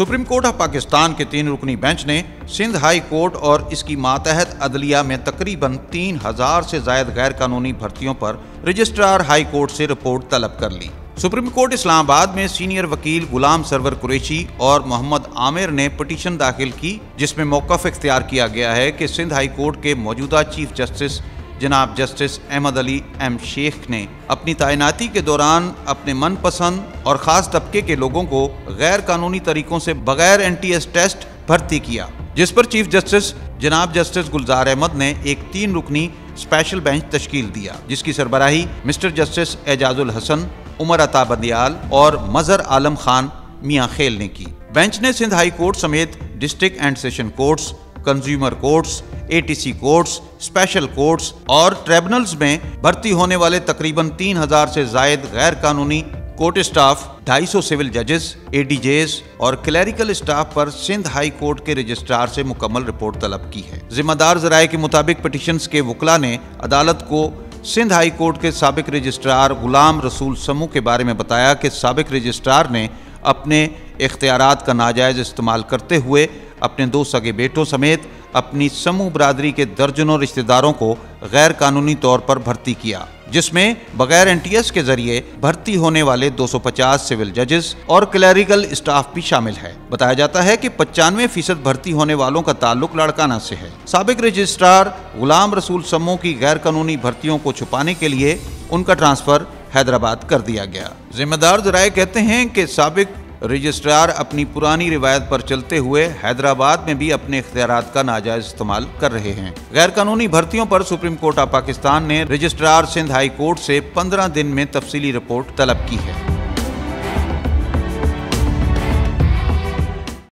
Supreme court of Pakistan के 3 रुकनी bench ने Sindh high court और इसकी मातहत अदलिया में तकरीबन 3000 से जायद गैर कानूनी भर्तियों पर रजिस्ट्रार हाई कोर्ट से रिपोर्ट तलब कर ली। सुप्रीम कोर्ट इस्लामाबाद में सीनियर वकील गुलाम सरवर कुरैशी और मोहम्मद आमिर ने पिटीशन दाखिल की, जिसमें मौक़िफ़ इख्तियार किया गया है कि सिंध हाई कोर्ट के मौजूदा चीफ जस्टिस जनाब जस्टिस अहमद अली एम शेख ने अपनी तैनाती के दौरान अपने मनपसंद और ख़ास तबके के लोगों को गैर कानूनी तरीकों से बगैर NTS टेस्ट भर्ती किया, जिस पर चीफ जस्टिस जनाब जस्टिस गुलजार अहमद ने एक 3 रुकनी स्पेशल बेंच तश्कील दिया, जिसकी सरबराही मिस्टर जस्टिस एजाजुल हसन, उमर अता बंदियाल और मजहर आलम खान मियाँ खेल ने की। बेंच ने सिंध हाई कोर्ट समेत district and session courts, consumer courts, ATC courts, special courts और ट्रिब्यूनल्स में भर्ती होने वाले तकरीबन 3000 से जायद गैर कानूनी कोर्ट स्टाफ, 250 सिविल जजेस, ADJs और क्लरिकल स्टाफ पर सिंध हाई कोर्ट के रजिस्ट्रार से मुकम्मल रिपोर्ट तलब की है। जिम्मेदार ज़राए के मुताबिक पिटीशंस के वकला ने अदालत को सिंध हाई कोर्ट के साबिक रजिस्ट्रार गुलाम रसूल समू के बारे में बताया कि साबिक रजिस्ट्रार ने अपने इख्तियारात का नाजायज़ इस्तेमाल करते हुए अपने 2 सगे बेटों समेत अपनी समूह बरादरी के दर्जनों रिश्तेदारों को गैर कानूनी तौर पर भर्ती किया, जिसमें बगैर NTS के जरिए भर्ती होने वाले 250 सिविल जजेस और क्लरिकल स्टाफ भी शामिल है। बताया जाता है कि 95% भर्ती होने वालों का ताल्लुक लाड़काना से है। साबिक रजिस्ट्रार गुलाम रसूल समूह की गैर कानूनी भर्तियों को छुपाने के लिए उनका ट्रांसफर हैदराबाद कर दिया गया। जिम्मेदार ज़राए कहते हैं कि साबिक रजिस्ट्रार अपनी पुरानी रिवायत पर चलते हुए हैदराबाद में भी अपने इख्तियारात का नाजायज इस्तेमाल कर रहे हैं। गैर कानूनी भर्तियों पर सुप्रीम कोर्ट ऑफ पाकिस्तान ने रजिस्ट्रार सिंध हाई कोर्ट से 15 दिन में तफसीली रिपोर्ट तलब की है।